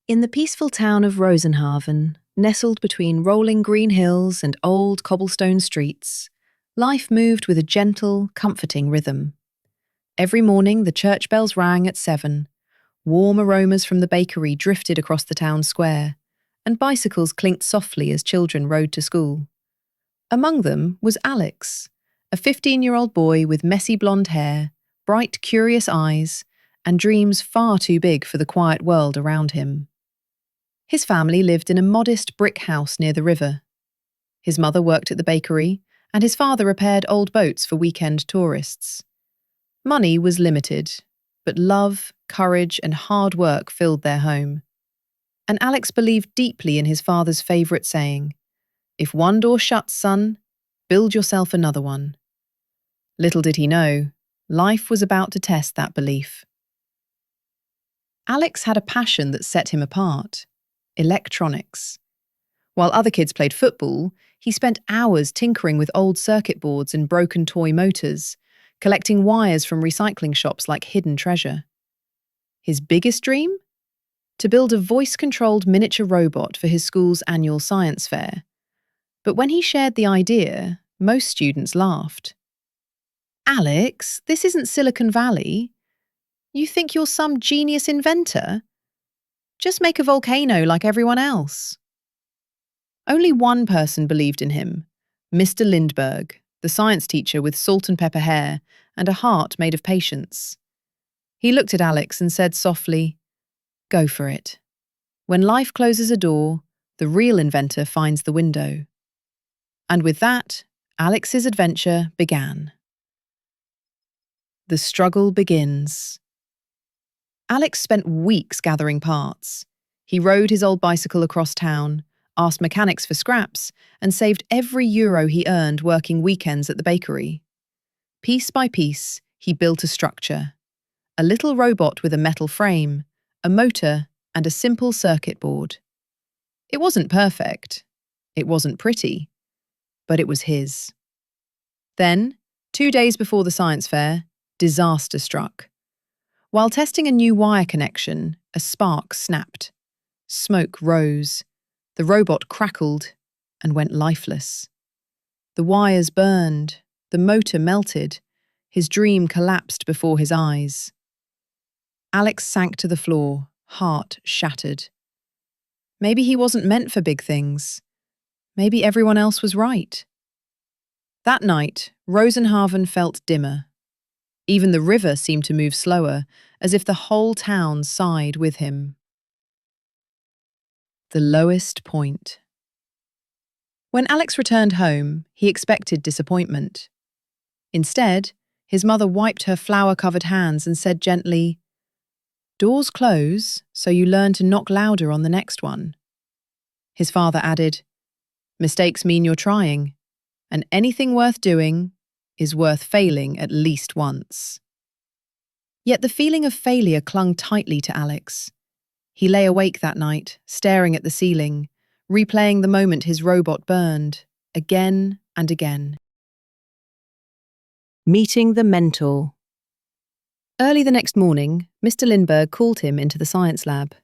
In the peaceful town of Rosenhaven, nestled between rolling green hills and old cobblestone streets, life moved with a gentle, comforting rhythm. Every morning the church bells rang at 7, warm aromas from the bakery drifted across the town square, and bicycles clinked softly as children rode to school. Among them was Alex, a 15-year-old boy with messy blonde hair, bright, curious eyes, and dreams far too big for the quiet world around him. His family lived in a modest brick house near the river. His mother worked at the bakery, and his father repaired old boats for weekend tourists. Money was limited, but love, courage, and hard work filled their home. And Alex believed deeply in his father's favourite saying, "If one door shuts, son, build yourself another one." Little did he know, life was about to test that belief. Alex had a passion that set him apart: electronics. While other kids played football, he spent hours tinkering with old circuit boards and broken toy motors, collecting wires from recycling shops like hidden treasure. His biggest dream? To build a voice-controlled miniature robot for his school's annual science fair. But when he shared the idea, most students laughed. "Alex, this isn't Silicon Valley. You think you're some genius inventor? Just make a volcano like everyone else." Only one person believed in him, Mr. Lindbergh, the science teacher with salt and pepper hair and a heart made of patience. He looked at Alex and said softly, "Go for it. When life closes a door, the real inventor finds the window." And with that, Alex's adventure began. The struggle begins. Alex spent weeks gathering parts. He rode his old bicycle across town, asked mechanics for scraps, and saved every euro he earned working weekends at the bakery. Piece by piece, he built a structure. A little robot with a metal frame, a motor, and a simple circuit board. It wasn't perfect. It wasn't pretty. But it was his. Then, 2 days before the science fair, disaster struck. While testing a new wire connection, a spark snapped. Smoke rose. The robot crackled and went lifeless. The wires burned. The motor melted. His dream collapsed before his eyes. Alex sank to the floor, heart shattered. Maybe he wasn't meant for big things. Maybe everyone else was right. That night, Rosenhaven felt dimmer. Even the river seemed to move slower, as if the whole town sighed with him. The lowest point. When Alex returned home, he expected disappointment. Instead, his mother wiped her flour-covered hands and said gently, "Doors close, so you learn to knock louder on the next one." His father added, "Mistakes mean you're trying, and anything worth doing is worth failing at least once." Yet the feeling of failure clung tightly to Alex. He lay awake that night, staring at the ceiling, replaying the moment his robot burned, again and again. Meeting the mentor. Early the next morning, Mr. Lindbergh called him into the science lab.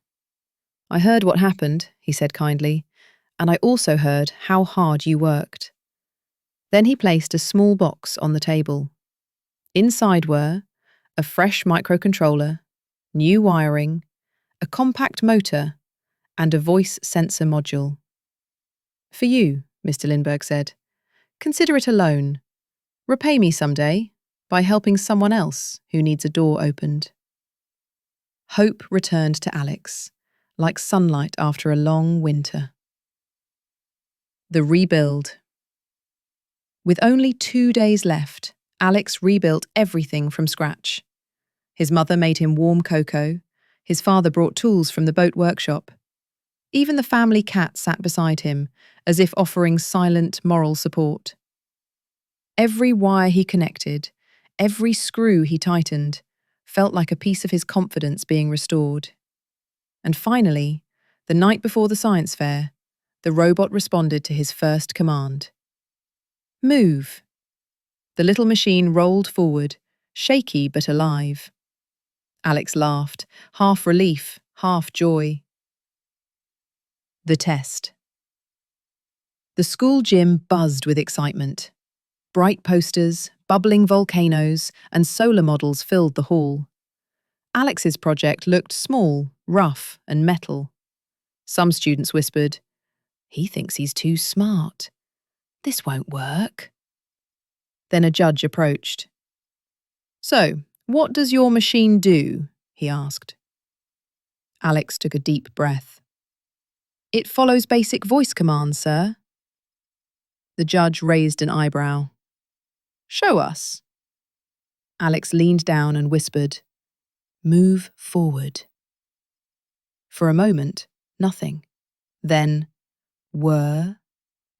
"I heard what happened," he said kindly, "and I also heard how hard you worked." Then he placed a small box on the table. Inside were a fresh microcontroller, new wiring, a compact motor, and a voice sensor module. "For you," Mr. Lindbergh said. "Consider it a loan. Repay me someday by helping someone else who needs a door opened." Hope returned to Alex, like sunlight after a long winter. The rebuild. With only 2 days left, Alex rebuilt everything from scratch. His mother made him warm cocoa. His father brought tools from the boat workshop. Even the family cat sat beside him, as if offering silent moral support. Every wire he connected, every screw he tightened, felt like a piece of his confidence being restored. And finally, the night before the science fair, the robot responded to his first command. "Move." The little machine rolled forward, shaky but alive. Alex laughed, half relief, half joy. The test. The school gym buzzed with excitement. Bright posters, bubbling volcanoes, and solar models filled the hall. Alex's project looked small, rough, and metal. Some students whispered, "He thinks he's too smart. This won't work." Then a judge approached. "So, what does your machine do?" he asked. Alex took a deep breath. "It follows basic voice commands, sir." The judge raised an eyebrow. "Show us." Alex leaned down and whispered, "Move forward." For a moment, nothing. Then, whir,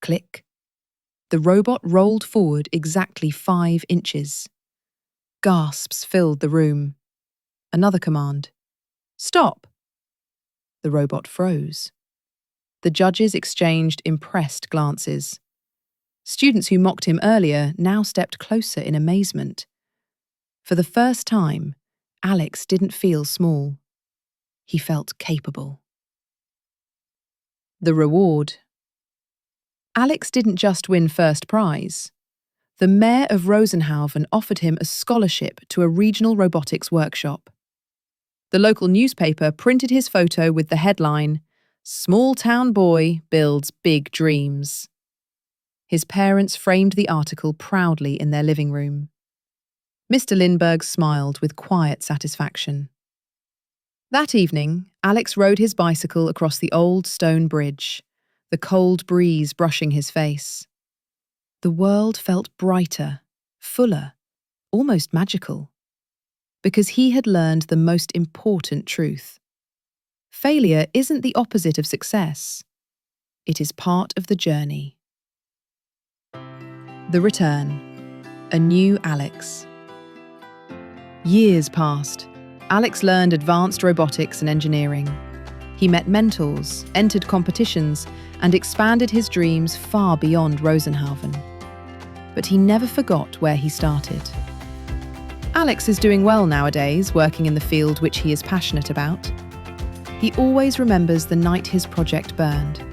click. The robot rolled forward exactly 5 inches. Gasps filled the room. Another command. "Stop." The robot froze. The judges exchanged impressed glances. Students who mocked him earlier now stepped closer in amazement. For the first time, Alex didn't feel small. He felt capable. The reward. Alex didn't just win first prize. The mayor of Rosenhausen offered him a scholarship to a regional robotics workshop. The local newspaper printed his photo with the headline, "Small Town Boy Builds Big Dreams." His parents framed the article proudly in their living room. Mr. Lindbergh smiled with quiet satisfaction. That evening, Alex rode his bicycle across the old stone bridge, the cold breeze brushing his face. The world felt brighter, fuller, almost magical. Because he had learned the most important truth. Failure isn't the opposite of success. It is part of the journey. The return. A new Alex. Years passed. Alex learned advanced robotics and engineering. He met mentors, entered competitions, and expanded his dreams far beyond Rosenhausen. But he never forgot where he started. Alex is doing well nowadays, working in the field which he is passionate about. He always remembers the night his project burned.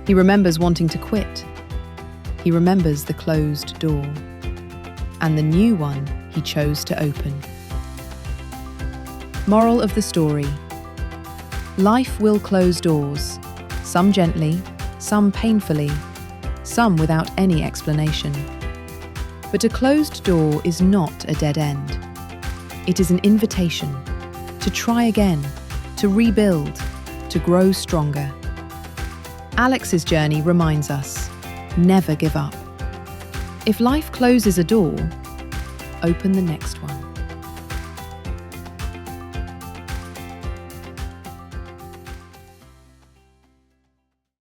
He remembers wanting to quit. He remembers the closed door. And the new one he chose to open. Moral of the story. Life will close doors, some gently, some painfully, some without any explanation. But a closed door is not a dead end. It is an invitation to try again, to rebuild, to grow stronger. Alex's journey reminds us, never give up. If life closes a door, open the next one.